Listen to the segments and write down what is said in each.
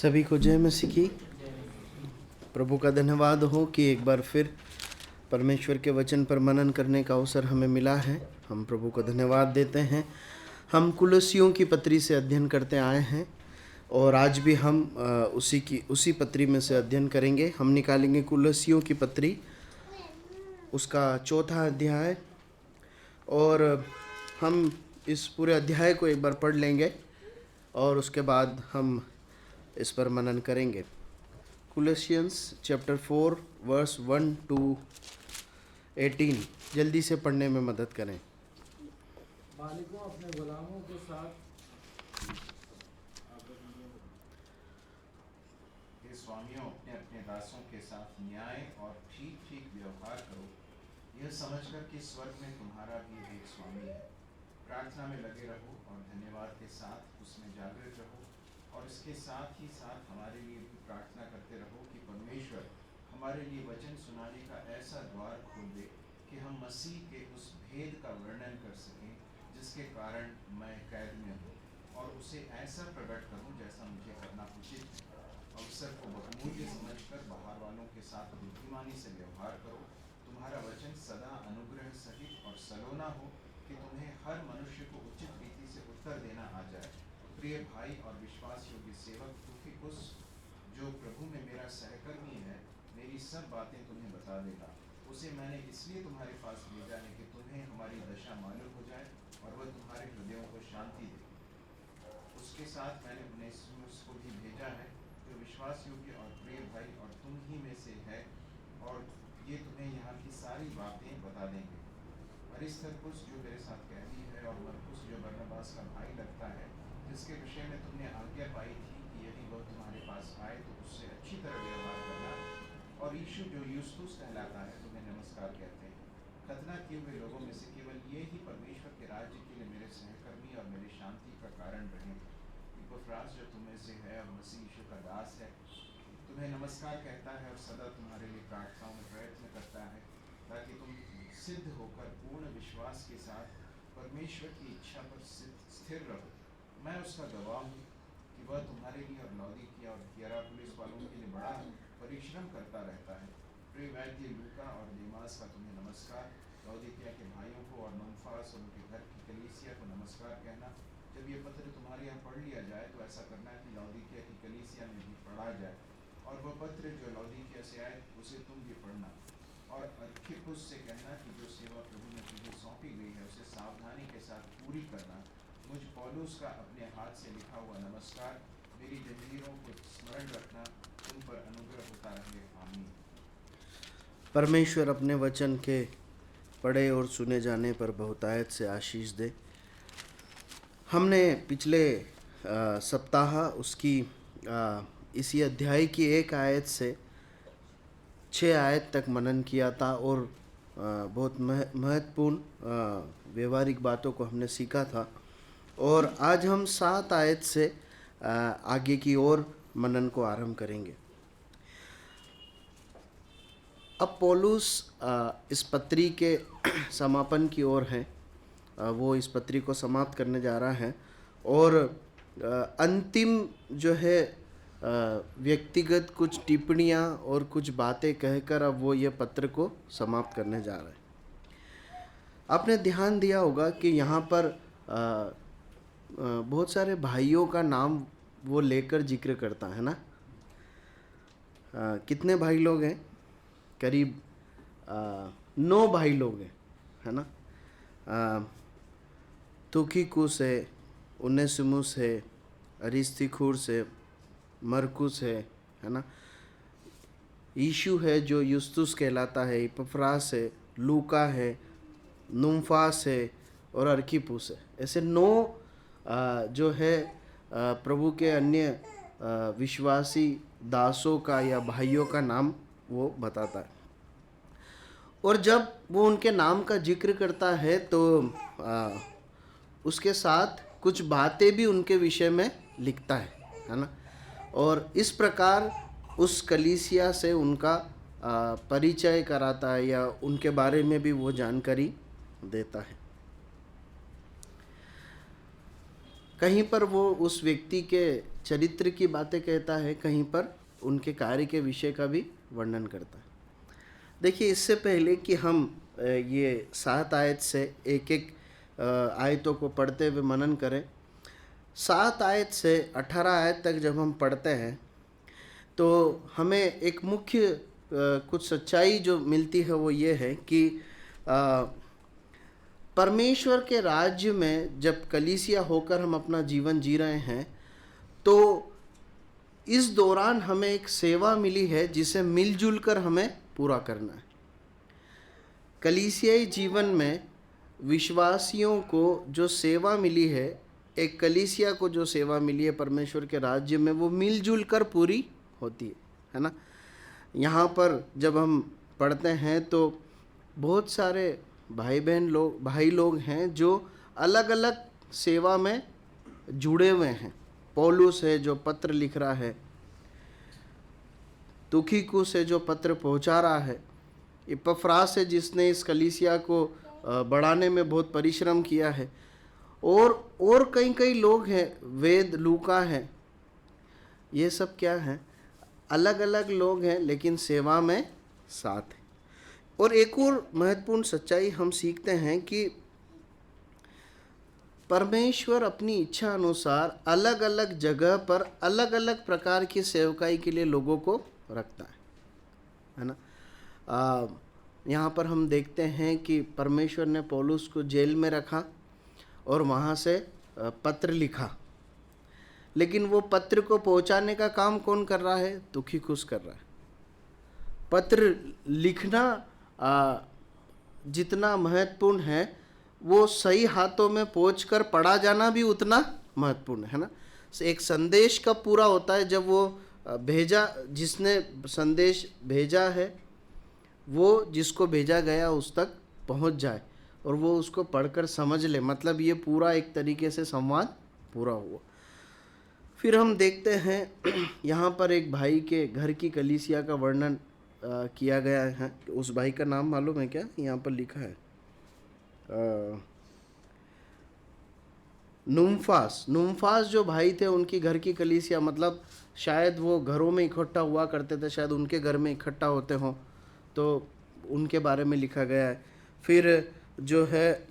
सभी को जय मसीह की। प्रभु का धन्यवाद हो कि एक बार फिर परमेश्वर के वचन पर मनन करने का अवसर हमें मिला है। हम प्रभु को धन्यवाद देते हैं। हम कुलस्सियों की पत्री से अध्ययन करते आए हैं और आज भी हम उसी पत्री में से अध्ययन करेंगे। हम निकालेंगे कुलस्सियों की पत्री, उसका 4था अध्याय, और हम इस पूरे अध्याय को एक बार पढ़ लेंगे और उसके बाद हम इस पर मनन करेंगे। कुलस्सियंस चैप्टर 4 वर्स 1 to 18 जल्दी से पढ़ने में मदद करें। मालिकों अपने गुलामों के साथ हे स्वामियों, अपने अपने दासों के साथ न्याय और ठीक ठीक व्यवहार करो, यह समझकर कि स्वर्ग में तुम्हारा भी एक स्वामी है। प्रार्थना में लगे रहो और धन्यवाद के साथ उसमें जागृत रहो, और इसके साथ ही साथ हमारे लिए भी प्रार्थना करते रहो कि परमेश्वर हमारे लिए वचन सुनाने का ऐसा द्वार खोल दे कि हम मसीह के उस भेद का वर्णन कर सकें जिसके कारण मैं कैद में हूँ, और उसे ऐसा प्रकट करूँ जैसा मुझे करना उचित है। अवसर को बहुमूल्य समझकर बाहर वालों के साथ बुद्धिमानी से व्यवहार करो। तुम्हारा वचन सदा अनुग्रह सहित और सलोना हो कि तुम्हें हर मनुष्य को उचित रीति से उत्तर देना आ जाए। प्रिय भाई और विश्वास योग्य सेवक तुखिकुस, जो प्रभु में मेरा सहकर्मी है, मेरी सब बातें तुम्हें बता देगा। उसे मैंने इसलिए तुम्हारे पास भेजा है कि तुम्हें हमारी दशा मालूम हो जाए और वह तुम्हारे हृदयों को शांति दे। उसके साथ मैंने उनेसिमुस को भी भेजा है, जो विश्वास योग्य और प्रिय भाई और तुम ही में से है, और ये तुम्हें यहाँ की सारी बातें बता देंगे। अरिस्तर्खुस जो मेरे साथ कैदी है, और मरकुस जो बरनबास का भाई लगता है, जिसके विषय में तुमने आज्ञा पाई थी कि यदि वह तुम्हारे पास आए तो उससे अच्छी तरह व्यवहार करना। और यीशु जो यूस्तुस कहलाता है, तुम्हें नमस्कार कहते हैं। खतना किए हुए लोगों में से केवल ये ही परमेश्वर के राज्य के लिए मेरे सहकर्मी और मेरी शांति का कारण रहे। इपफ्रास जो तुम में से है और मसीह यीशु का दास है, तुम्हें नमस्कार कहता है और सदा तुम्हारे लिए प्रार्थनाओं में प्रयत्न करता है, ताकि तुम सिद्ध होकर पूर्ण विश्वास के साथ परमेश्वर की इच्छा पर स्थिर रहो। मैं उसका गवाह हूँ कि वह तुम्हारे लिए और लौदीकिया और हियरापोलिस वालों के लिए बड़ा परिश्रम करता रहता है। प्रिय वैद्य लूका और देमास का तुम्हें नमस्कार। लौदीकिया के भाइयों को और नम्फास और उनके घर की कलीसिया को नमस्कार कहना। जब ये पत्र तुम्हारे यहाँ पढ़ लिया जाए तो ऐसा करना कि लौदीकिया की कलीसिया में भी पढ़ा जाए, और वह पत्र जो लौदीकिया से आए उसे तुम भी पढ़ना। और अर्खिप्पुस से कहना कि जो सेवा प्रभु ने तुझे सौंपी गई है उसे सावधानी के साथ पूरी करना। मुझ पौलुस का अपने हाथ से लिखा हुआ नमस्कार। मेरी जंजीरों को स्मरण रखना। तुम पर अनुग्रह होता रहे। आमीन। परमेश्वर अपने वचन के पढ़े और सुने जाने पर बहुतायत से आशीष दे। हमने पिछले सप्ताह उसकी इसी अध्याय की 1 आयत से 6 आयत तक मनन किया था, और बहुत महत्वपूर्ण व्यवहारिक बातों को हमने सीखा था। और आज हम 7 आयत से आगे की ओर मनन को आरंभ करेंगे। अब पौलुस इस पत्री के समापन की ओर है। वो इस पत्री को समाप्त करने जा रहा है, और अंतिम जो है व्यक्तिगत कुछ टिप्पणियाँ और कुछ बातें कहकर अब वो ये पत्र को समाप्त करने जा रहा है। आपने ध्यान दिया होगा कि यहाँ पर बहुत सारे भाइयों का नाम वो लेकर जिक्र करता है ना। कितने भाई लोग हैं? करीब 9 भाई लोग हैं, है ना। तुखिकुस है, उनेसिमुस है, अरिस्तर्खुस है, मरकुस है ना। यीशु है जो यूस्तुस कहलाता है, इपफ्रास है, लूका है, नुम्फास है और अर्खिप्पुस है। ऐसे 9 जो है प्रभु के अन्य विश्वासी दासों का या भाइयों का नाम वो बताता है। और जब वो उनके नाम का जिक्र करता है तो उसके साथ कुछ बातें भी उनके विषय में लिखता है ना। और इस प्रकार उस कलीसिया से उनका परिचय कराता है या उनके बारे में भी वो जानकारी देता है। कहीं पर वो उस व्यक्ति के चरित्र की बातें कहता है, कहीं पर उनके कार्य के विषय का भी वर्णन करता है। देखिए, इससे पहले कि हम ये 7 आयत से एक एक आयतों को पढ़ते हुए मनन करें, 7 आयत से 18 आयत तक जब हम पढ़ते हैं तो हमें एक मुख्य कुछ सच्चाई जो मिलती है वो ये है कि परमेश्वर के राज्य में जब कलीसिया होकर हम अपना जीवन जी रहे हैं तो इस दौरान हमें एक सेवा मिली है जिसे मिलजुल कर हमें पूरा करना है। कलीसियाई जीवन में विश्वासियों को जो सेवा मिली है, एक कलीसिया को जो सेवा मिली है परमेश्वर के राज्य में, वो मिलजुल कर पूरी होती है ना। यहाँ पर जब हम पढ़ते हैं तो बहुत सारे भाई लोग हैं जो अलग अलग सेवा में जुड़े हुए हैं। पौलुस है जो पत्र लिख रहा है, तुखिकुस है जो पत्र पहुंचा रहा है, इपफ्रास है जिसने इस कलीसिया को बढ़ाने में बहुत परिश्रम किया है, और कई लोग हैं, वेद लूका है। ये सब क्या है? अलग अलग लोग हैं लेकिन सेवा में साथ है। और एक और महत्वपूर्ण सच्चाई हम सीखते हैं कि परमेश्वर अपनी इच्छा अनुसार अलग अलग जगह पर अलग अलग प्रकार की सेवकाई के लिए लोगों को रखता है ना। यहाँ पर हम देखते हैं कि परमेश्वर ने पौलुस को जेल में रखा और वहाँ से पत्र लिखा, लेकिन वो पत्र को पहुँचाने का काम कौन कर रहा है? तुखिकुस कर रहा है। पत्र लिखना जितना महत्वपूर्ण है, वो सही हाथों में पहुँचकर पढ़ा जाना भी उतना महत्वपूर्ण है ना। एक संदेश कब पूरा होता है? जब वो जिसने संदेश भेजा है वो जिसको भेजा गया उस तक पहुंच जाए और वो उसको पढ़कर समझ ले, मतलब ये पूरा एक तरीके से संवाद पूरा हुआ। फिर हम देखते हैं यहाँ पर एक भाई के घर की कलीसिया का वर्णन किया गया है। उस भाई का नाम मालूम है क्या? यहाँ पर लिखा है नुम्फास जो भाई थे, उनकी घर की कलीसिया, मतलब शायद वो घरों में इकट्ठा हुआ करते थे, शायद उनके घर में इकट्ठा होते हों, तो उनके बारे में लिखा गया है। फिर जो है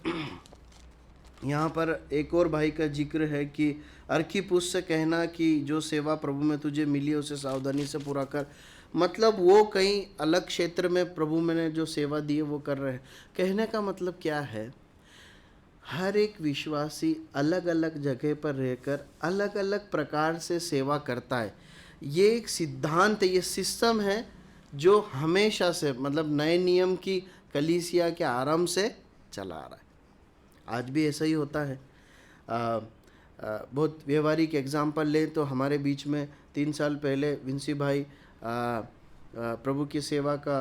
यहाँ पर एक और भाई का जिक्र है कि अर्खिपुस से कहना कि जो सेवा प्रभु में तुझे मिली है उसे सावधानी से पूरा कर। मतलब वो कहीं अलग क्षेत्र में प्रभु में ने जो सेवा दी है वो कर रहे हैं। कहने का मतलब क्या है? हर एक विश्वासी अलग अलग जगह पर रहकर अलग अलग प्रकार से सेवा करता है। ये एक सिद्धांत है, ये सिस्टम है जो हमेशा से, मतलब नए नियम की कलीसिया के आरंभ से चला आ रहा है। आज भी ऐसा ही होता है। बहुत व्यवहारिक एग्जाम्पल लें तो हमारे बीच में 3 साल पहले विंसी भाई प्रभु की सेवा का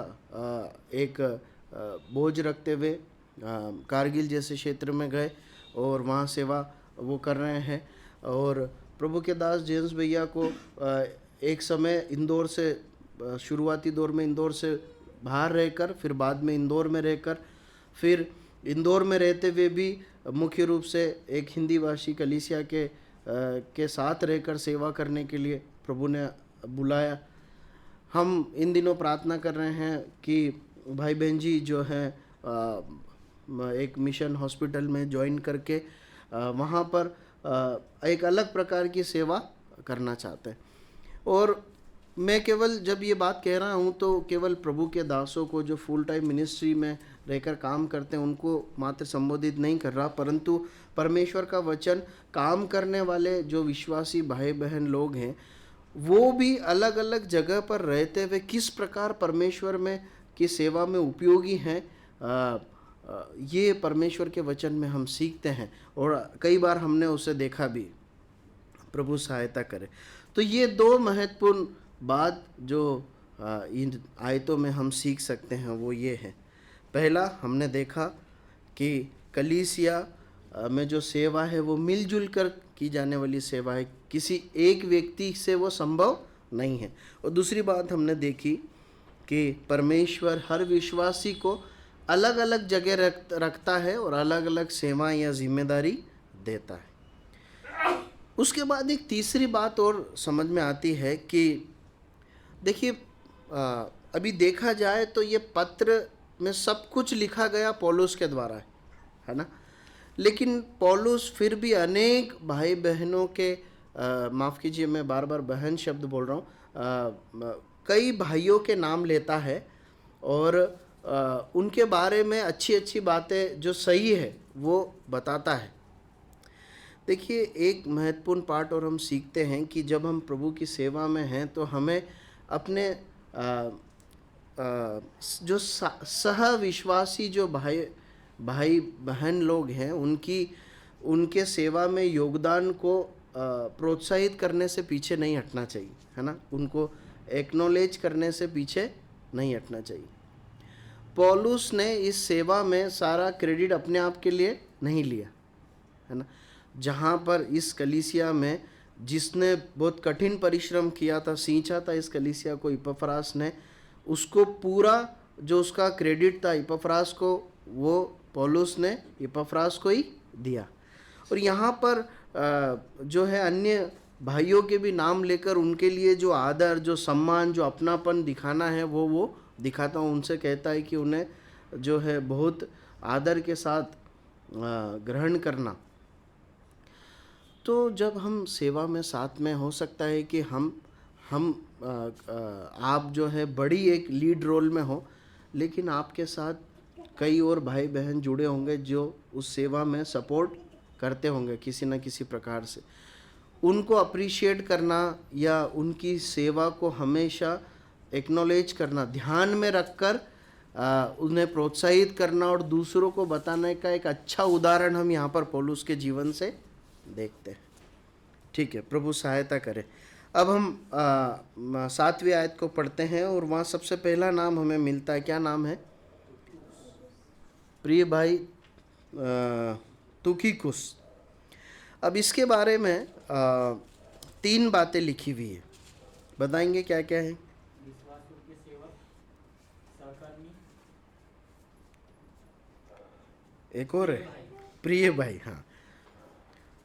एक बोझ रखते हुए कारगिल जैसे क्षेत्र में गए और वहाँ सेवा वो कर रहे हैं। और प्रभु के दास जेम्स भैया को एक समय इंदौर से, शुरुआती दौर में इंदौर से बाहर रहकर, फिर बाद में इंदौर में रहकर, फिर इंदौर में रहते हुए भी मुख्य रूप से एक हिंदी भाषी कलीसिया के साथ रहकर सेवा करने के लिए प्रभु ने बुलाया। हम इन दिनों प्रार्थना कर रहे हैं कि भाई बहन जी जो हैं एक मिशन हॉस्पिटल में ज्वाइन करके वहाँ पर एक अलग प्रकार की सेवा करना चाहते हैं। और मैं केवल जब ये बात कह रहा हूँ तो केवल प्रभु के दासों को जो फुल टाइम मिनिस्ट्री में रहकर काम करते हैं उनको मात्र संबोधित नहीं कर रहा, परंतु परमेश्वर का वचन काम करने वाले जो विश्वासी भाई बहन लोग हैं वो भी अलग अलग जगह पर रहते हुए किस प्रकार परमेश्वर में की सेवा में उपयोगी हैं, ये परमेश्वर के वचन में हम सीखते हैं और कई बार हमने उसे देखा भी। प्रभु सहायता करे। तो ये 2 महत्वपूर्ण बात जो इन आयतों में हम सीख सकते हैं वो ये है। पहला, हमने देखा कि कलीसिया में जो सेवा है वो मिलजुल कर की जाने वाली सेवा है, किसी एक व्यक्ति से वो संभव नहीं है। और दूसरी बात हमने देखी कि परमेश्वर हर विश्वासी को अलग अलग जगह रखता है और अलग अलग सेवा या जिम्मेदारी देता है। उसके बाद एक तीसरी बात और समझ में आती है कि देखिए, अभी देखा जाए तो ये पत्र में सब कुछ लिखा गया पौलुस के द्वारा है ना, लेकिन पौलुस फिर भी अनेक भाई बहनों के, माफ़ कीजिए मैं बार बार बहन शब्द बोल रहा हूँ, कई भाइयों के नाम लेता है और उनके बारे में अच्छी अच्छी बातें जो सही है वो बताता है। देखिए, एक महत्वपूर्ण पार्ट और हम सीखते हैं कि जब हम प्रभु की सेवा में हैं तो हमें अपने जो सहविश्वासी जो भाई बहन लोग हैं उनके सेवा में योगदान को प्रोत्साहित करने से पीछे नहीं हटना चाहिए, है ना, उनको एक्नॉलेज करने से पीछे नहीं हटना चाहिए। पौलुस ने इस सेवा में सारा क्रेडिट अपने आप के लिए नहीं लिया, है ना। जहाँ पर इस कलीसिया में जिसने बहुत कठिन परिश्रम किया था, सींचा था इस कलीसिया को, इपफ्रास ने, उसको पूरा जो उसका क्रेडिट था इपफ्रास को, वो पौलुस ने इपफ्रास को ही दिया। और यहाँ पर जो है अन्य भाइयों के भी नाम लेकर उनके लिए जो आदर, जो सम्मान, जो अपनापन दिखाना है वो दिखाता हूँ। उनसे कहता है कि उन्हें जो है बहुत आदर के साथ ग्रहण करना। तो जब हम सेवा में साथ में, हो सकता है कि हम आप जो है बड़ी एक लीड रोल में हो, लेकिन आपके साथ कई और भाई बहन जुड़े होंगे जो उस सेवा में सपोर्ट करते होंगे किसी न किसी प्रकार से। उनको अप्रिशिएट करना या उनकी सेवा को हमेशा एक्नॉलेज करना, ध्यान में रखकर उन्हें प्रोत्साहित करना और दूसरों को बताने का एक अच्छा उदाहरण हम यहाँ पर पौलुस के जीवन से देखते हैं। ठीक है, प्रभु सहायता करे। अब हम 7वीं आयत को पढ़ते हैं और वहाँ सबसे पहला नाम हमें मिलता है। क्या नाम है? प्रिय भाई तुखिकुस। अब इसके बारे में 3 बातें लिखी हुई है, बताएंगे क्या क्या है? एक और है प्रिय भाई। हाँ,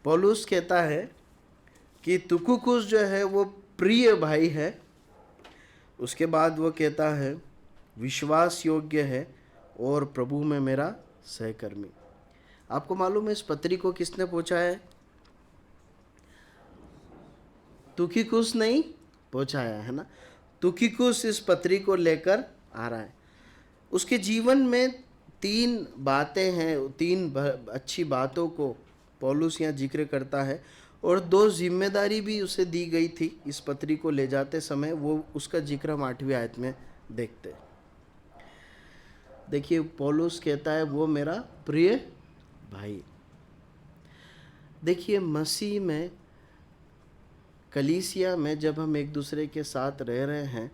पौलुस कहता है कि तुखिकुस जो है वो प्रिय भाई है। उसके बाद वो कहता है विश्वास योग्य है और प्रभु में मेरा सहकर्मी। आपको मालूम है इस पत्री को किसने पहुंचाया है? तुखिकुस नहीं पहुंचाया, है ना। तुखिकुस इस पत्री को लेकर आ रहा है। उसके जीवन में 3 बातें हैं, 3 अच्छी बातों को पौलुस यहाँ जिक्र करता है और 2 जिम्मेदारी भी उसे दी गई थी इस पत्री को ले जाते समय। वो उसका जिक्र हम 8वीं आयत में देखते हैं। देखिए, पौलुस कहता है वो मेरा प्रिय भाई। देखिए, मसीह में, कलीसिया में जब हम एक दूसरे के साथ रह रहे हैं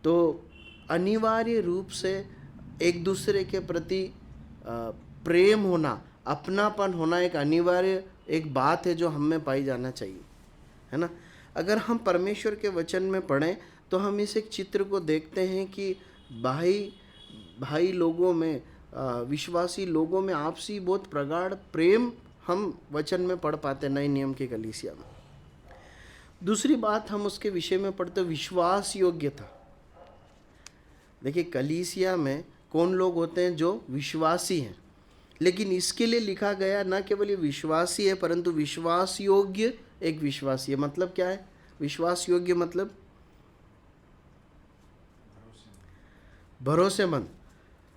तो अनिवार्य रूप से एक दूसरे के प्रति प्रेम होना, अपनापन होना एक अनिवार्य एक बात है जो हम में पाई जाना चाहिए, है ना। अगर हम परमेश्वर के वचन में पढ़ें तो हम इस एक चित्र को देखते हैं कि भाई लोगों में, विश्वासी लोगों में आपसी बहुत प्रगाढ़ प्रेम हम वचन में पढ़ पाते नए नियम के कलीसिया में। दूसरी बात हम उसके विषय में पढ़ते विश्वास योग्यता। देखिए, कलीसिया में कौन लोग होते हैं? जो विश्वासी हैं। लेकिन इसके लिए लिखा गया न केवल ये विश्वासी है परंतु विश्वास योग्य एक विश्वासी है। मतलब क्या है विश्वास योग्य? मतलब भरोसेमंद,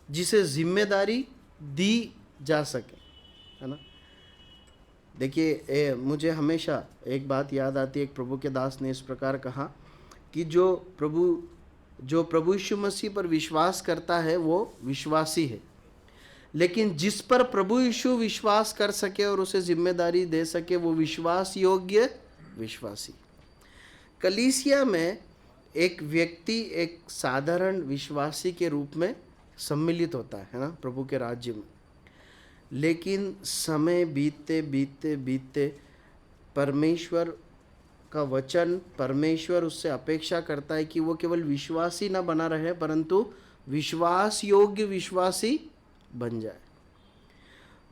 जिसे जिम्मेदारी दी जा सके, है ना। देखिए, मुझे हमेशा एक बात याद आती है। एक प्रभु के दास ने इस प्रकार कहा कि जो प्रभु यीशु मसीह पर विश्वास करता है वो विश्वासी है, लेकिन जिस पर प्रभु यीशु विश्वास कर सके और उसे जिम्मेदारी दे सके वो विश्वास योग्य विश्वासी। कलीसिया में एक व्यक्ति एक साधारण विश्वासी के रूप में सम्मिलित होता है ना प्रभु के राज्य में। लेकिन समय बीतते बीतते बीतते परमेश्वर का वचन, परमेश्वर उससे अपेक्षा करता है कि वो केवल विश्वासी ना बना रहे परंतु विश्वास योग्य विश्वासी बन जाए।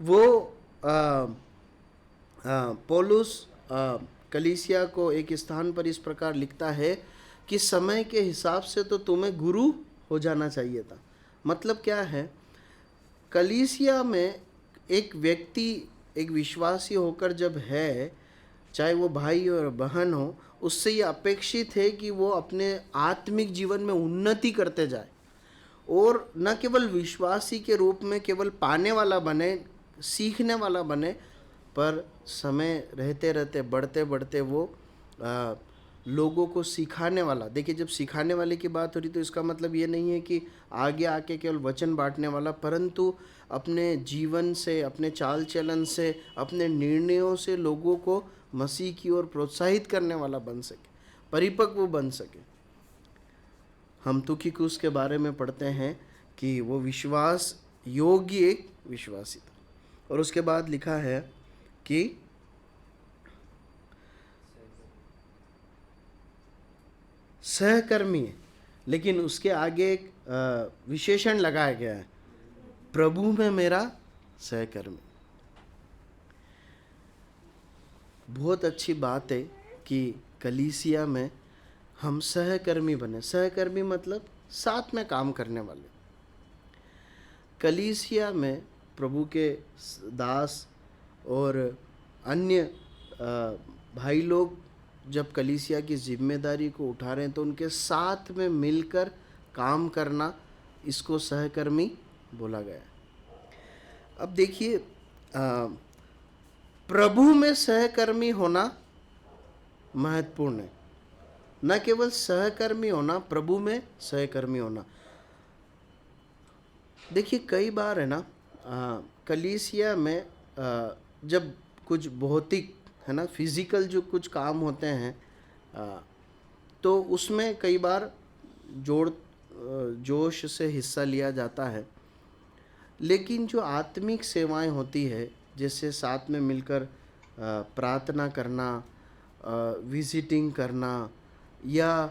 वो पौलुस कलीसिया को एक स्थान पर इस प्रकार लिखता है कि समय के हिसाब से तो तुम्हें गुरु हो जाना चाहिए था। मतलब क्या है, कलीसिया में एक व्यक्ति, एक विश्वासी होकर जब है, चाहे वो भाई और बहन हो, उससे ये अपेक्षित है कि वो अपने आत्मिक जीवन में उन्नति करते जाए और न केवल विश्वासी के रूप में केवल पाने वाला बने, सीखने वाला बने, पर समय रहते रहते बढ़ते बढ़ते वो लोगों को सिखाने वाला। देखिए, जब सिखाने वाले की बात हो रही तो इसका मतलब ये नहीं है कि आगे आके केवल वचन बांटने वाला, परंतु अपने जीवन से, अपने चाल चलन से, अपने निर्णयों से लोगों को मसीह की ओर प्रोत्साहित करने वाला बन सके, परिपक्व बन सके। हम तुखिकुस के बारे में पढ़ते हैं कि वो विश्वास योग्य एक विश्वासी था। और उसके बाद लिखा है कि सहकर्मी है, लेकिन उसके आगे एक विशेषण लगाया गया है, प्रभु में मेरा सहकर्मी। बहुत अच्छी बात है कि कलीसिया में हम सहकर्मी बने। सहकर्मी मतलब साथ में काम करने वाले। कलीसिया में प्रभु के दास और अन्य भाई लोग जब कलीसिया की जिम्मेदारी को उठा रहे हैं तो उनके साथ में मिलकर काम करना, इसको सहकर्मी बोला गया है। अब देखिए, प्रभु में सहकर्मी होना महत्वपूर्ण है, न केवल सहकर्मी होना, प्रभु में सहकर्मी होना। देखिए, कई बार है ना, कलीसिया में जब कुछ भौतिक है ना, फिजिकल जो कुछ काम होते हैं, तो उसमें कई बार जोश से हिस्सा लिया जाता है। लेकिन जो आत्मिक सेवाएं होती है, जैसे साथ में मिलकर प्रार्थना करना, विजिटिंग करना, या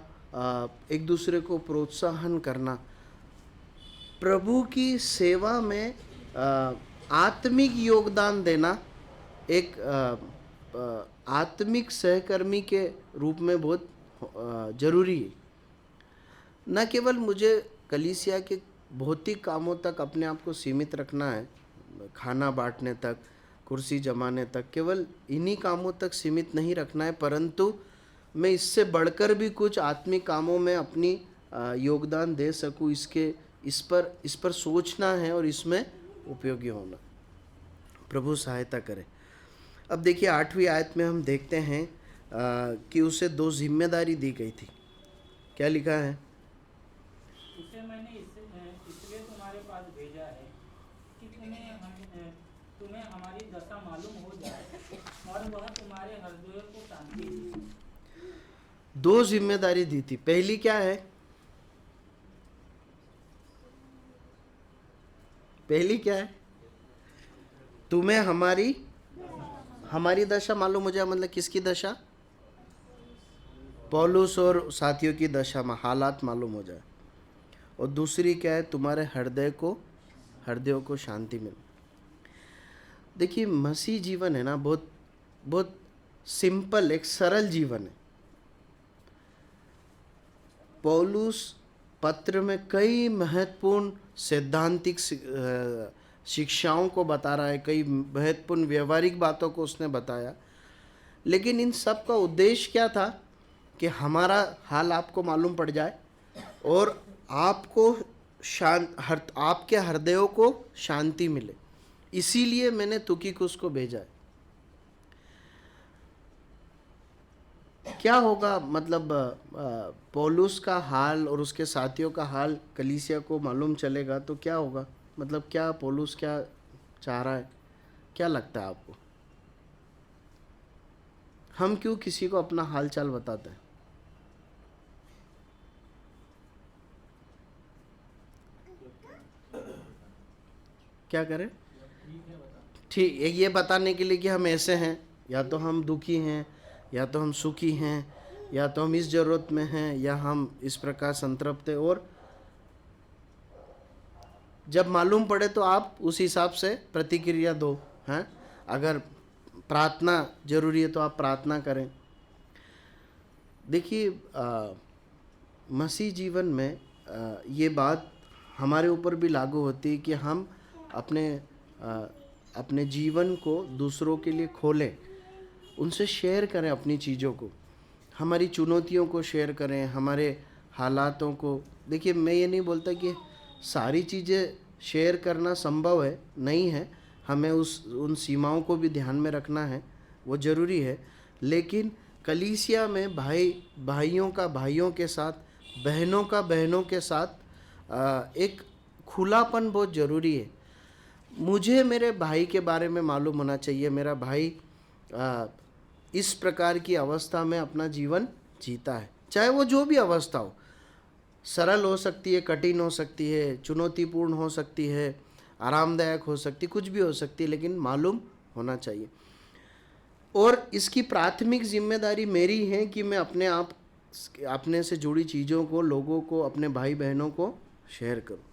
एक दूसरे को प्रोत्साहन करना, प्रभु की सेवा में आत्मिक योगदान देना एक आत्मिक सहकर्मी के रूप में बहुत जरूरी है। न केवल मुझे कलीसिया के भौतिक कामों तक अपने आप को सीमित रखना है, खाना बांटने तक, कुर्सी जमाने तक, केवल इन्हीं कामों तक सीमित नहीं रखना है, परंतु मैं इससे बढ़कर भी कुछ आत्मिक कामों में अपनी योगदान दे सकूं, इस पर सोचना है और इसमें उपयोगी होना। प्रभु सहायता करे। अब देखिए, 8वीं आयत में हम देखते हैं कि उसे 2 जिम्मेदारी दी गई थी। क्या लिखा है? उसे मैंने इसलिए तुम्हारे पास भेजा है कि तुम्हें हमारी दशा मालूम हो जाए और वह तुम्हारे हृदय को शांति दे। 2 जिम्मेदारी दी थी। पहली क्या है? पहली क्या है? तुम्हें हमारी दशा मालूम हो जाए। मतलब किसकी दशा? पौलुस और साथियों की दशा में हालात मालूम हो जाए। और दूसरी क्या है? तुम्हारे हृदयों को शांति मिले। देखिए, मसीह जीवन है ना, बहुत बहुत सिंपल, एक सरल जीवन है। पौलुस पत्र में कई महत्वपूर्ण सैद्धांतिक शिक्षाओं को बता रहा है, कई महत्वपूर्ण व्यवहारिक बातों को उसने बताया। लेकिन इन सब का उद्देश्य क्या था? कि हमारा हाल आपको मालूम पड़ जाए और आपके हृदयों को शांति मिले। इसीलिए मैंने तुखिकुस को भेजा है। क्या होगा? मतलब पौलुस का हाल और उसके साथियों का हाल कलीसिया को मालूम चलेगा तो क्या होगा? मतलब क्या पौलुस क्या चाह रहा है? क्या लगता है आपको? हम क्यों किसी को अपना हाल चाल बताते हैं? क्या करें? ठीक, ये बताने के लिए कि हम ऐसे हैं, या तो हम दुखी हैं, या तो हम सुखी हैं, या तो हम इस जरूरत में हैं, या हम इस प्रकार संतृप्त हैं। और जब मालूम पड़े तो आप उस हिसाब से प्रतिक्रिया दो। हैं, अगर प्रार्थना जरूरी है तो आप प्रार्थना करें। देखिए मसीह जीवन में ये बात हमारे ऊपर भी लागू होती है कि हम अपने जीवन को दूसरों के लिए खोलें, उनसे शेयर करें अपनी चीज़ों को, हमारी चुनौतियों को शेयर करें, हमारे हालातों को। देखिए मैं ये नहीं बोलता कि सारी चीज़ें शेयर करना संभव है, नहीं है, हमें उन सीमाओं को भी ध्यान में रखना है, वो ज़रूरी है। लेकिन कलीसिया में भाइयों का भाइयों के साथ, बहनों का बहनों के साथ एक खुलापन बहुत ज़रूरी है। मुझे मेरे भाई के बारे में मालूम होना चाहिए, मेरा भाई इस प्रकार की अवस्था में अपना जीवन जीता है, चाहे वो जो भी अवस्था हो, सरल हो सकती है, कठिन हो सकती है, चुनौतीपूर्ण हो सकती है, आरामदायक हो सकती, कुछ भी हो सकती है, लेकिन मालूम होना चाहिए। और इसकी प्राथमिक जिम्मेदारी मेरी है कि मैं अपने से जुड़ी चीज़ों को, लोगों को, अपने भाई बहनों को शेयर करूं।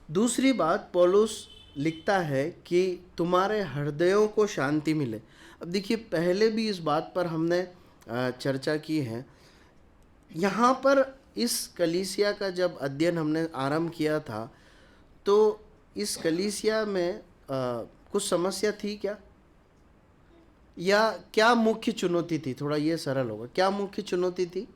दूसरी बात, पौलुस लिखता है कि तुम्हारे हृदयों को शांति मिले। अब देखिए पहले भी इस बात पर हमने चर्चा की है। यहाँ पर इस कलीसिया का जब अध्ययन हमने आरंभ किया था तो इस कलीसिया में कुछ समस्या थी क्या, या क्या मुख्य चुनौती थी? थोड़ा ये सरल होगा, क्या मुख्य चुनौती थी?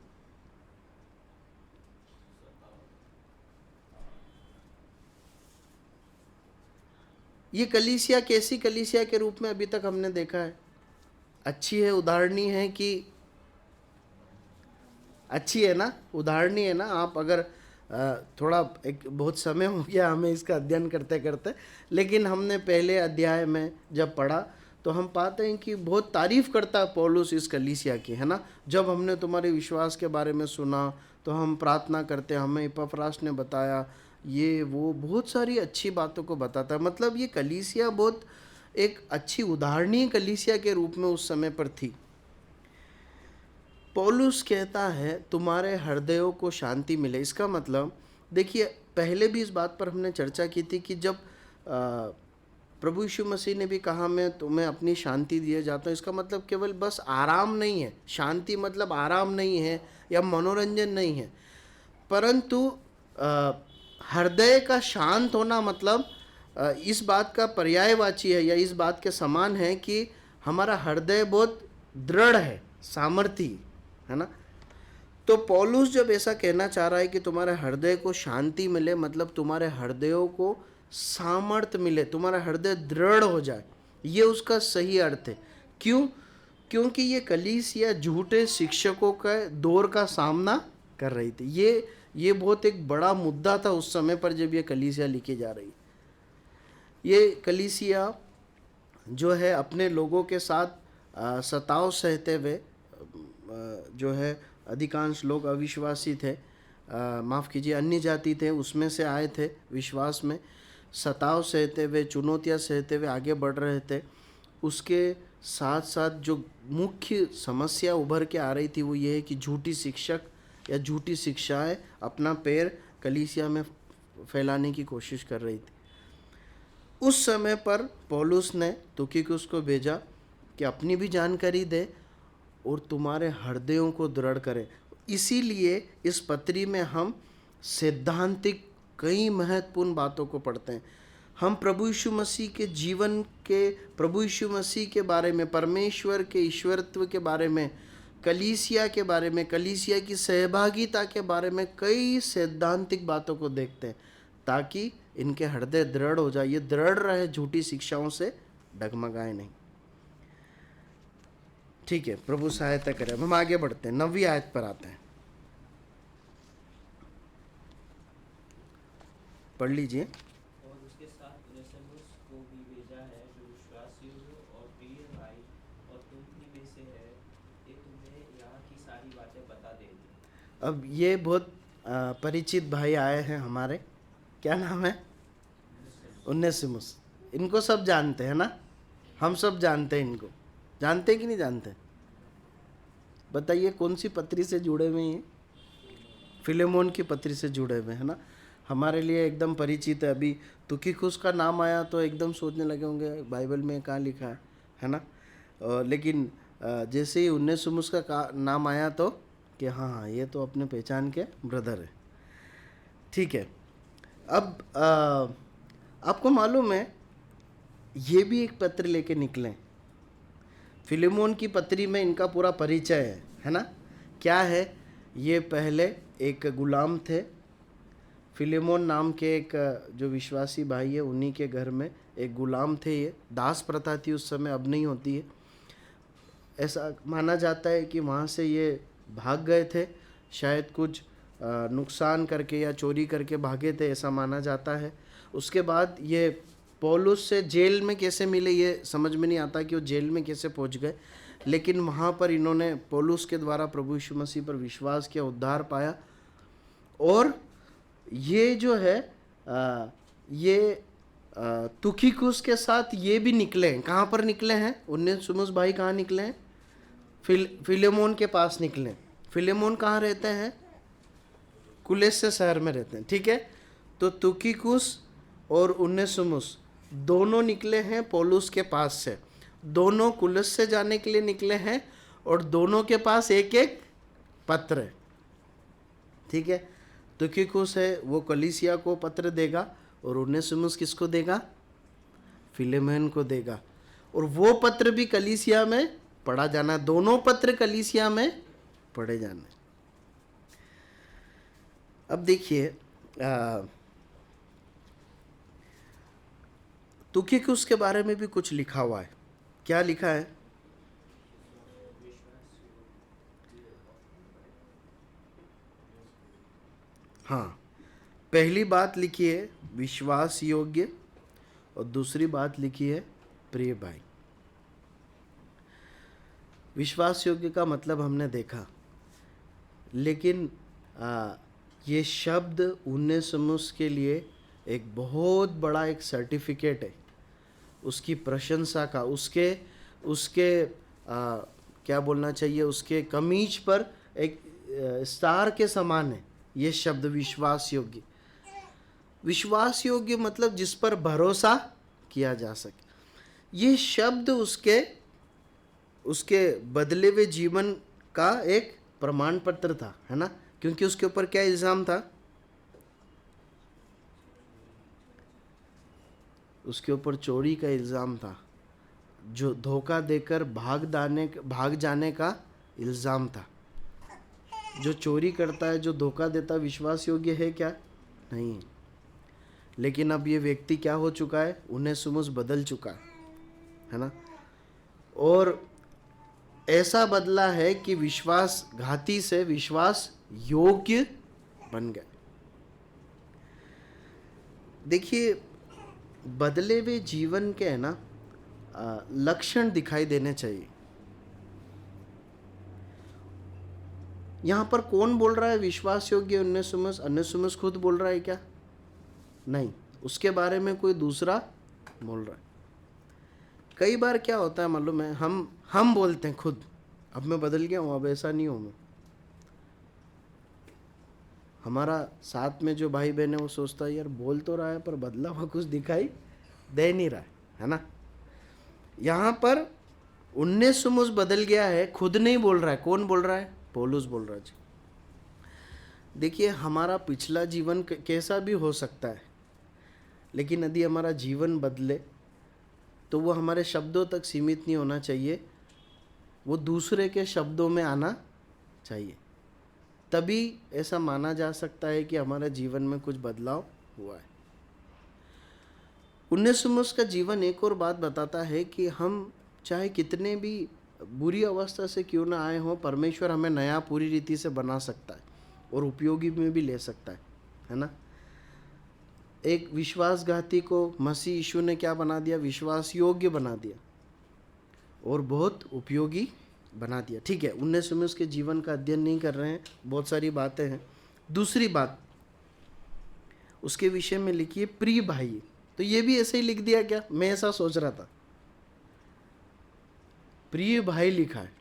ये कलीसिया कैसी कलीसिया के रूप में अभी तक हमने देखा है? अच्छी है, उदाहरणीय है कि अच्छी है ना, उदाहरणीय है ना। आप अगर थोड़ा एक बहुत समय हो गया हमें इसका अध्ययन करते करते, लेकिन हमने पहले अध्याय में जब पढ़ा तो हम पाते हैं कि बहुत तारीफ करता है पौलुस इस कलीसिया की, है ना। जब हमने तुम्हारे विश्वास के बारे में सुना तो हम प्रार्थना करते, हमें इपफ्रास ने बताया, ये वो बहुत सारी अच्छी बातों को बताता है। मतलब ये कलीसिया बहुत एक अच्छी उदाहरणीय कलीसिया के रूप में उस समय पर थी। पौलुस कहता है तुम्हारे हृदयों को शांति मिले। इसका मतलब देखिए पहले भी इस बात पर हमने चर्चा की थी कि जब प्रभु यीशु मसीह ने भी कहा मैं तुम्हें अपनी शांति दिए जाता हूँ, इसका मतलब केवल बस आराम नहीं है। शांति मतलब आराम नहीं है या मनोरंजन नहीं है, परंतु हृदय का शांत होना मतलब इस बात का पर्यायवाची है या इस बात के समान है कि हमारा हृदय बहुत दृढ़ है, सामर्थी है ना। तो पौलुस जब ऐसा कहना चाह रहा है कि तुम्हारे हृदय को शांति मिले, मतलब तुम्हारे हृदयों को सामर्थ्य मिले, तुम्हारा हृदय दृढ़ हो जाए, ये उसका सही अर्थ है। क्यों? क्योंकि ये कलीसिया झूठे शिक्षकों का दौर का सामना कर रही थी। ये बहुत एक बड़ा मुद्दा था उस समय पर जब ये कलीसिया लिखी जा रही। ये कलीसिया जो है अपने लोगों के साथ सताव सहते हुए, जो है अधिकांश लोग अविश्वासी थे, माफ़ कीजिए अन्य जाति थे, उसमें से आए थे विश्वास में, सताव सहते हुए, चुनौतियाँ सहते हुए आगे बढ़ रहे थे। उसके साथ साथ जो मुख्य समस्या उभर के आ रही थी वो ये है कि झूठी शिक्षक या झूठी शिक्षाएं अपना पैर कलीसिया में फैलाने की कोशिश कर रही थी। उस समय पर पौलुस ने तुखिकुस को भेजा कि अपनी भी जानकारी दे और तुम्हारे हृदयों को दृढ़ करे। इसीलिए इस पत्री में हम सैद्धांतिक कई महत्वपूर्ण बातों को पढ़ते हैं। हम प्रभु यीशु मसीह के जीवन के, प्रभु यीशु मसीह के बारे में, परमेश्वर के ईश्वरत्व के बारे में, कलीसिया के बारे में, कलीसिया की सहभागिता के बारे में कई सैद्धांतिक बातों को देखते हैं ताकि इनके हृदय दृढ़ हो जाए, ये दृढ़ रहे, झूठी शिक्षाओं से डगमगाए नहीं। ठीक है, प्रभु सहायता करें। हम आगे बढ़ते हैं, 9वीं आयत पर आते हैं, पढ़ लीजिए। और उसके साथ उनेसिमुस को भी भेजा है जो विश्वासी और प्रिय भाई और तुम ही में से है, ये तुम्हें यहाँ की सारी बातें बता देंगे। अब ये बहुत परिचित भाई आए हैं हमारे, क्या नाम है? उनेसिमुस। इनको सब जानते हैं ना, हम सब जानते हैं इनको। जानते हैं कि नहीं जानते? बताइए कौन सी पत्री से जुड़े हुए हैं? फिलेमोन की पत्री से जुड़े हुए हैं ना। हमारे लिए एकदम परिचित है। अभी तुखिकुस का नाम आया तो एकदम सोचने लगे होंगे बाइबल में कहाँ लिखा है ना। लेकिन जैसे ही उन्नेसुमुस का नाम आया तो कि हाँ ये तो अपने पहचान के ब्रदर है। ठीक है। अब आपको मालूम है ये भी एक पत्र लेके निकले। फिलेमोन की पत्री में इनका पूरा परिचय है ना। क्या है, ये पहले एक गुलाम थे। फिलेमोन नाम के एक जो विश्वासी भाई है उन्हीं के घर में एक गुलाम थे। ये दास प्रथा थी उस समय, अब नहीं होती है। ऐसा माना जाता है कि वहाँ से ये भाग गए थे, शायद कुछ नुकसान करके या चोरी करके भागे थे, ऐसा माना जाता है। उसके बाद ये पौलुस से जेल में कैसे मिले ये समझ में नहीं आता कि वो जेल में कैसे पहुंच गए, लेकिन वहाँ पर इन्होंने पौलुस के द्वारा प्रभु यीशु मसीह पर विश्वास किया, उद्धार पाया। और ये जो है ये तुखिकुस के साथ ये भी निकले हैं। कहाँ पर निकले हैं? उन्नेसुमुस भाई कहाँ निकले हैं? फिलेमोन के पास निकले। फिलेमोन कहाँ रहते हैं? कुलेस्से शहर में रहते हैं। ठीक है। तो तुखिकुस और उन्नेसुमुस दोनों निकले हैं पौलुस के पास से। दोनों कुलेस्से जाने के लिए निकले हैं और दोनों के पास एक एक पत्र है। ठीक है। तुखिकुस है वो कलीसिया को पत्र देगा और उन्नेसुमुस किसको देगा? फिलेमोन को देगा। और वो पत्र भी कलीसिया में पढ़ा जाना। दोनों पत्र कलीसिया में पढ़े जाने। अब देखिए तुखिकुस के बारे में भी कुछ लिखा हुआ है। क्या लिखा है? हाँ, पहली बात लिखी है विश्वास योग्य और दूसरी बात लिखी है प्रिय भाई। विश्वास योग्य का मतलब हमने देखा, लेकिन ये शब्द उन्नेसुमुस के लिए एक बहुत बड़ा एक सर्टिफिकेट है उसकी प्रशंसा का। उसके क्या बोलना चाहिए, उसके कमीज पर एक स्टार के समान है ये शब्द विश्वास योग्य। विश्वास योग्य मतलब जिस पर भरोसा किया जा सके। ये शब्द उसके बदले हुए जीवन का एक प्रमाण पत्र था, है ना। क्योंकि उसके ऊपर क्या इल्ज़ाम था? उसके ऊपर चोरी का इल्ज़ाम था, जो धोखा देकर भाग जाने का इल्ज़ाम था। जो चोरी करता है, जो धोखा देता, विश्वास योग्य है क्या? नहीं है। लेकिन अब ये व्यक्ति क्या हो चुका है? उन्नेसुमुस बदल चुका है ना। और ऐसा बदला है कि विश्वासघाती से विश्वास योग्य बन गए। देखिए, बदले हुए जीवन के है ना लक्षण दिखाई देने चाहिए। यहां पर कौन बोल रहा है विश्वास योग्य? उन्नेसुमुस खुद बोल रहा है क्या? नहीं, उसके बारे में कोई दूसरा बोल रहा है। कई बार क्या होता है मालूम है, हम बोलते हैं खुद, अब मैं बदल गया हूं, अब ऐसा नहीं हूं मैं। हमारा साथ में जो भाई बहन है वो सोचता है यार बोल तो रहा है पर बदला हुआ कुछ दिखाई दे नहीं रहा है ना। यहाँ पर उन्नेसुमुस बदल गया है, खुद नहीं बोल रहा है। कौन बोल रहा है? पौलुस बोल रहा है जी। देखिए, हमारा पिछला जीवन कैसा भी हो सकता है, लेकिन यदि हमारा जीवन बदले तो वो हमारे शब्दों तक सीमित नहीं होना चाहिए, वो दूसरे के शब्दों में आना चाहिए। तभी ऐसा माना जा सकता है कि हमारे जीवन में कुछ बदलाव हुआ है। उन्नेसुमुस का जीवन एक और बात बताता है कि हम चाहे कितने भी बुरी अवस्था से क्यों ना आए हों, परमेश्वर हमें नया पूरी रीति से बना सकता है और उपयोगी में भी ले सकता है ना। एक विश्वासघाती को मसीह यीशु ने क्या बना दिया? विश्वास योग्य बना दिया और बहुत उपयोगी बना दिया। ठीक है, उन्नेसुमुस के जीवन का अध्ययन नहीं कर रहे हैं, बहुत सारी बातें हैं। दूसरी बात उसके विषय में लिखी है प्रिय भाई। तो ये भी ऐसे ही लिख दिया क्या? मैं ऐसा सोच रहा था, प्रिय भाई लिखा है।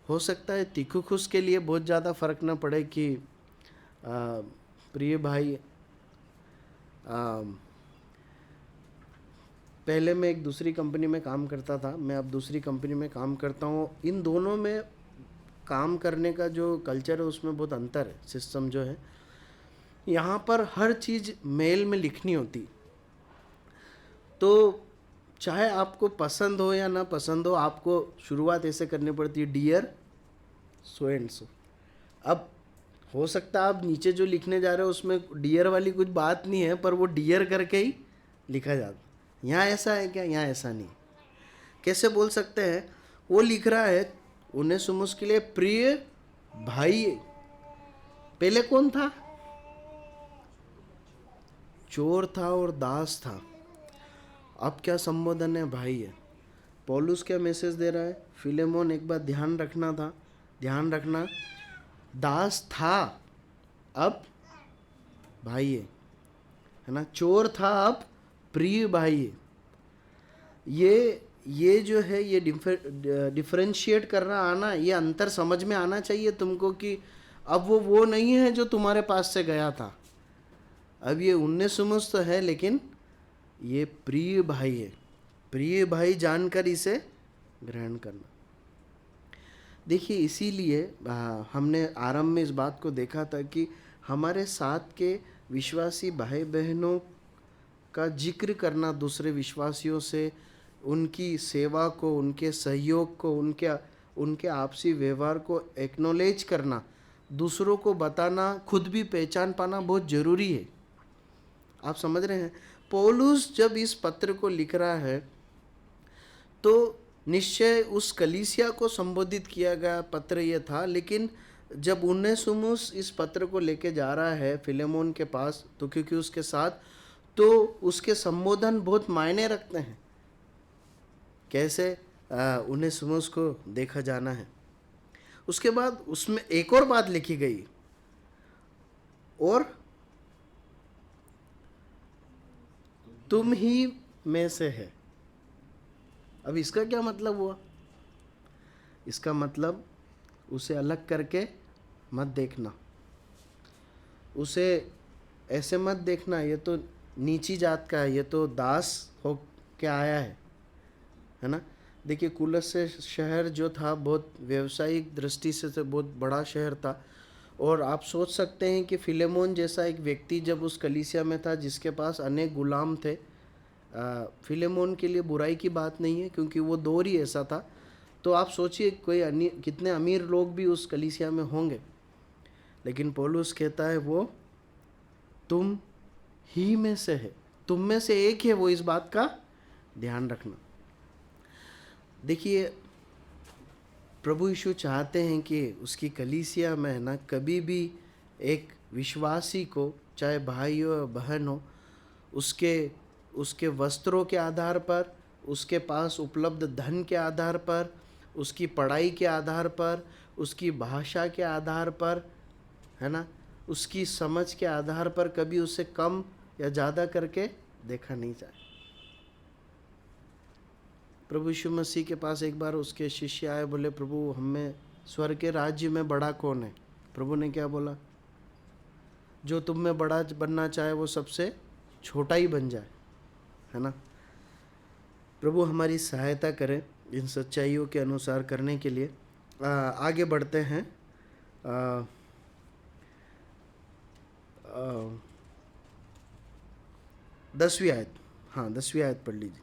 हो सकता है तिखिकुस के लिए बहुत ज़्यादा फर्क ना पड़े कि प्रिय भाई, पहले मैं एक दूसरी कंपनी में काम करता था, मैं अब दूसरी कंपनी में काम करता हूँ। इन दोनों में काम करने का जो कल्चर है उसमें बहुत अंतर है। सिस्टम जो है, यहाँ पर हर चीज़ मेल में लिखनी होती, तो चाहे आपको पसंद हो या ना पसंद हो, आपको शुरुआत ऐसे करनी पड़ती है, डियर सो एंड सो। अब हो सकता है आप नीचे जो लिखने जा रहे हो उसमें डियर वाली कुछ बात नहीं है, पर वो डियर करके ही लिखा जाता। यहाँ ऐसा है क्या? यहाँ ऐसा नहीं। कैसे बोल सकते हैं? वो लिख रहा है उनेसिमुस के लिए प्रिय भाई। पहले कौन था? चोर था और दास था। अब क्या संबोधन है? भाई है। पौलुस क्या मैसेज दे रहा है? फिलेमोन, एक बात ध्यान रखना, दास था, अब भाई है ना। चोर था, अब प्रिय भाई है। ये जो है, ये डिफरेंशिएट करना आना, ये अंतर समझ में आना चाहिए तुमको कि अब वो नहीं है जो तुम्हारे पास से गया था। अब ये उनेसिमुस तो है, लेकिन ये प्रिय भाई है। प्रिय भाई जानकर इसे ग्रहण करना। देखिए, इसीलिए हमने आरंभ में इस बात को देखा था कि हमारे साथ के विश्वासी भाई बहनों का जिक्र करना दूसरे विश्वासियों से, उनकी सेवा को, उनके सहयोग को, उनके आपसी व्यवहार को एक्नॉलेज करना, दूसरों को बताना, खुद भी पहचान पाना बहुत ज़रूरी है। आप समझ रहे हैं? पौलुस जब इस पत्र को लिख रहा है तो निश्चय उस कलीसिया को संबोधित किया गया पत्र ये था, लेकिन जब उनेसिमुस इस पत्र को लेके जा रहा है फिलेमोन के पास, तो क्योंकि उसके साथ, तो उसके संबोधन बहुत मायने रखते हैं। कैसे उनेसिमुस को देखा जाना है। उसके बाद उसमें एक और बात लिखी गई, और तुम ही में से है। अब इसका क्या मतलब हुआ? इसका मतलब उसे अलग करके मत देखना, उसे ऐसे मत देखना ये तो नीची जात का है, ये तो दास हो के आया है ना। देखिए, कुलस्से शहर जो था बहुत व्यवसायिक दृष्टि से तो बहुत बड़ा शहर था, और आप सोच सकते हैं कि फिलेमोन जैसा एक व्यक्ति जब उस कलीसिया में था जिसके पास अनेक गुलाम थे, फिलेमोन के लिए बुराई की बात नहीं है क्योंकि वो दौर ही ऐसा था। तो आप सोचिए कितने अमीर लोग भी उस कलीसिया में होंगे, लेकिन पौलुस कहता है वो तुम ही में से है, तुम में से एक है वो। इस बात का ध्यान रखना। देखिए, प्रभु यीशु चाहते हैं कि उसकी कलीसिया में ना कभी भी एक विश्वासी को, चाहे भाई हो या बहन हो, उसके वस्त्रों के आधार पर, उसके पास उपलब्ध धन के आधार पर, उसकी पढ़ाई के आधार पर, उसकी भाषा के आधार पर, है ना, उसकी समझ के आधार पर कभी उसे कम या ज़्यादा करके देखा नहीं जाए। प्रभु यीशु मसीह के पास एक बार उसके शिष्य आए, बोले प्रभु हमें स्वर्ग के राज्य में बड़ा कौन है? प्रभु ने क्या बोला? जो तुम में बड़ा बनना चाहे वो सबसे छोटा ही बन जाए, है ना। प्रभु हमारी सहायता करें इन सच्चाइयों के अनुसार करने के लिए। आगे बढ़ते हैं। 10वीं आयत, हाँ 10वीं आयत पढ़ लीजिए।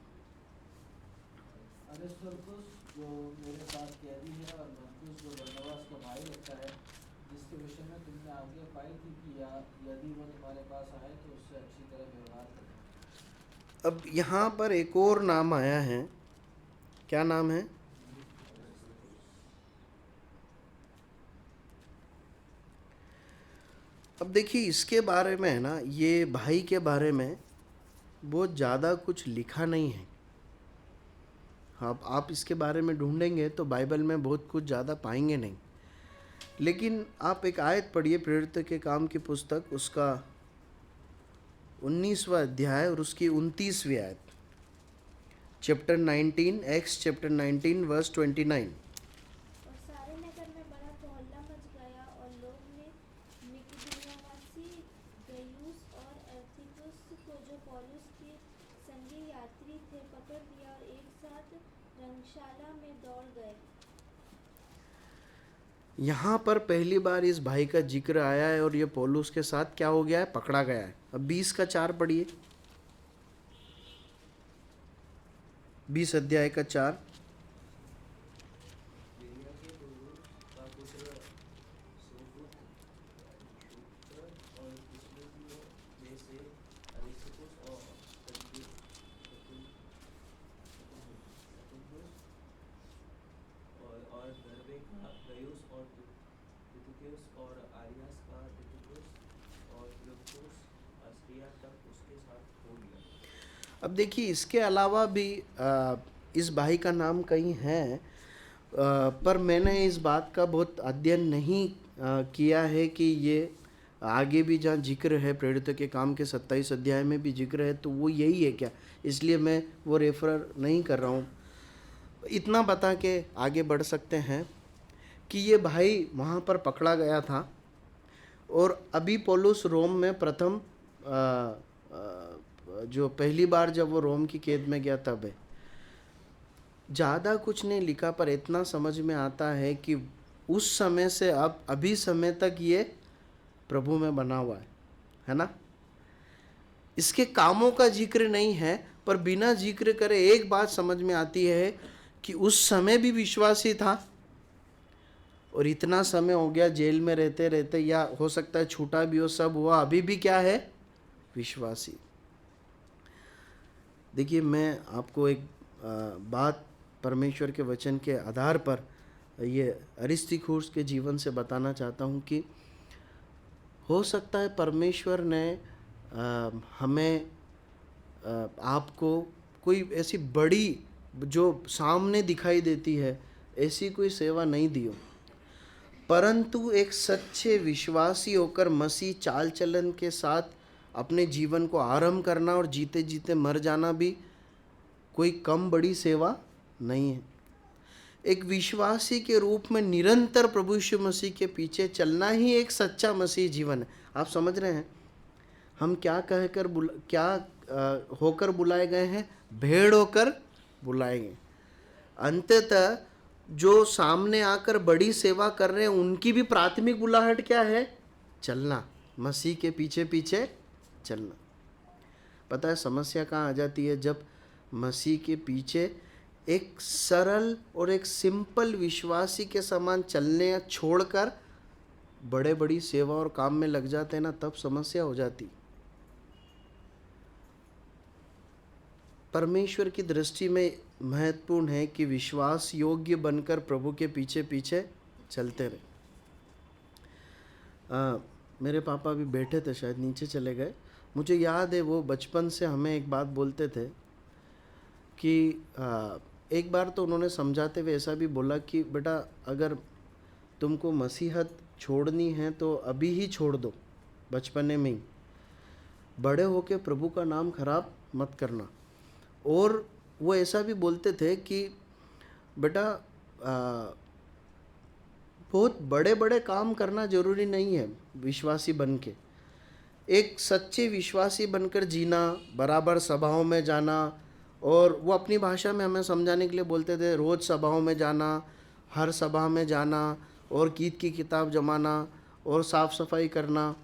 अरिस्तर्खुस जो मेरे साथ कैदी है और मरकुस जो बरनबास का भाई लगता है, जिसके विषय में तुमने आज्ञा पाई थी कि यदि वो तुम्हारे पास आए तो उससे अच्छी तरह व्यवहार करें। अब यहाँ पर एक और नाम आया है। क्या नाम है? अब देखिए, इसके बारे में है ना, ये भाई के बारे में बहुत ज़्यादा कुछ लिखा नहीं है। आप इसके बारे में ढूंढेंगे तो बाइबल में बहुत कुछ ज़्यादा पाएंगे नहीं, लेकिन आप एक आयत पढ़िए प्रेरितों के काम की पुस्तक, उसका 19वां अध्याय और उसकी 29वीं आयत, चैप्टर 19, एक्स चैप्टर 19 वर्स 29। और सारे नगर में बड़ा तो हल्ला मच गया और लोग ने निकुदेमावासी गयुस और अर्थिकुस को, जो पौलुस के संगी यात्री थे, पकड़ लिया और एक साथ रंगशाला में दौड़ गए। यहाँ पर पहली बार इस भाई का जिक्र आया है और ये पौलुस के साथ क्या हो गया है, पकड़ा गया है। अब 20 का 4 पढ़िए, 20 अध्याय का 4। दुनिया के पुरुष का पुत्र सोबुत और कुशलियों में से अरिस्तर्खुस और और नरवे का गयुस और तितुकुस और आरियास का तितुकुस और फिलिप्पुस अस्ट्रिया तक उसके साथ हो लिया। अब देखिए, इसके अलावा भी इस भाई का नाम कहीं है, पर मैंने इस बात का बहुत अध्ययन नहीं किया है कि ये आगे भी जहाँ जिक्र है, प्रेरितों के काम के 27 अध्याय में भी जिक्र है, तो वो यही है क्या, इसलिए मैं वो रेफर नहीं कर रहा हूँ। इतना बता के आगे बढ़ सकते हैं कि ये भाई वहाँ पर पकड़ा गया था और अभी पौलुस रोम में प्रथम जो पहली बार जब वो रोम की कैद में गया तब है। ज़्यादा कुछ नहीं लिखा, पर इतना समझ में आता है कि उस समय से अब अभी समय तक ये प्रभु में बना हुआ है ना। इसके कामों का जिक्र नहीं है, पर बिना जिक्र करे एक बात समझ में आती है कि उस समय भी विश्वासी था और इतना समय हो गया जेल में रहते रहते, या हो सकता है छूटा भी हो, सब हुआ, अभी भी क्या है, विश्वासी। देखिए, मैं आपको एक बात परमेश्वर के वचन के आधार पर ये अरिस्तर्खुस के जीवन से बताना चाहता हूँ कि हो सकता है परमेश्वर ने हमें आपको कोई ऐसी बड़ी जो सामने दिखाई देती है ऐसी कोई सेवा नहीं दी हो, परंतु एक सच्चे विश्वासी होकर मसीह चाल चलन के साथ अपने जीवन को आरंभ करना और जीते जीते मर जाना भी कोई कम बड़ी सेवा नहीं है। एक विश्वासी के रूप में निरंतर प्रभु यीशु मसीह के पीछे चलना ही एक सच्चा मसीह जीवन है। आप समझ रहे हैं हम क्या कहकर होकर बुलाए गए हैं, भेड़ होकर बुलाए गए। अंततः जो सामने आकर बड़ी सेवा कर रहे हैं उनकी भी प्राथमिक बुलाहट क्या है, चलना, मसीह के पीछे पीछे चलना। पता है समस्या कहाँ आ जाती है, जब मसीह के पीछे एक सरल और एक सिंपल विश्वासी के समान चलने छोड़कर बड़े बड़ी सेवा और काम में लग जाते हैं ना, तब समस्या हो जाती। परमेश्वर की दृष्टि में महत्वपूर्ण है कि विश्वास योग्य बनकर प्रभु के पीछे पीछे चलते रहे। मेरे पापा भी बैठे थे, शायद नीचे चले गए। मुझे याद है वो बचपन से हमें एक बात बोलते थे कि एक बार तो उन्होंने समझाते हुए ऐसा भी बोला कि बेटा अगर तुमको मसीहत छोड़नी है तो अभी ही छोड़ दो, बचपने में ही, बड़े होके प्रभु का नाम खराब मत करना। और वो ऐसा भी बोलते थे कि बेटा बहुत बड़े बड़े काम करना जरूरी नहीं है विश्वासी बन के, एक सच्चे विश्वासी बनकर जीना, बराबर सभाओं में जाना, और वो अपनी भाषा में हमें समझाने के लिए बोलते थे रोज़ सभाओं में जाना, हर सभा में जाना, और गीत की किताब जमाना, और साफ़ सफाई करना,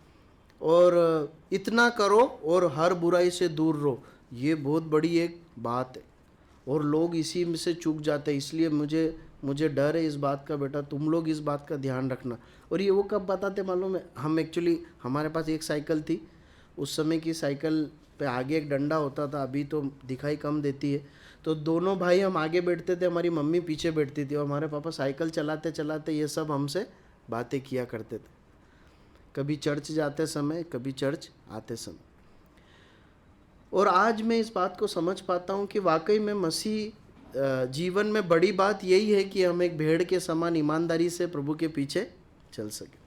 और इतना करो और हर बुराई से दूर रहो। ये बहुत बड़ी एक बात है और लोग इसी में से चूक जाते हैं। इसलिए मुझे डर है इस बात का, बेटा तुम लोग इस बात का ध्यान रखना। और ये वो कब बताते मालूम है, हम एक्चुअली हमारे पास एक साइकिल थी, उस समय की साइकिल पे आगे एक डंडा होता था, अभी तो दिखाई कम देती है। तो दोनों भाई हम आगे बैठते थे, हमारी मम्मी पीछे बैठती थी, और हमारे पापा साइकिल चलाते चलाते ये सब हमसे बातें किया करते थे, कभी चर्च जाते समय, कभी चर्च आते समय। और आज मैं इस बात को समझ पाता हूँ कि वाकई में मसीह जीवन में बड़ी बात यही है कि हम एक भेड़ के समान ईमानदारी से प्रभु के पीछे चल सके।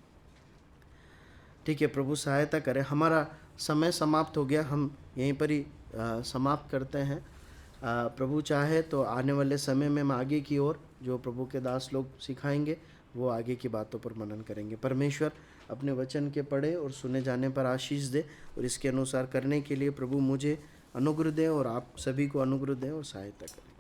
ठीक है, प्रभु सहायता करें। हमारा समय समाप्त हो गया, हम यहीं पर ही समाप्त करते हैं। प्रभु चाहे तो आने वाले समय में हम आगे की ओर जो प्रभु के दास लोग सिखाएंगे वो आगे की बातों पर मनन करेंगे। परमेश्वर अपने वचन के पढ़े और सुने जाने पर आशीष दे और इसके अनुसार करने के लिए प्रभु मुझे अनुग्रह दे और आप सभी को अनुग्रह दे और सहायता करें।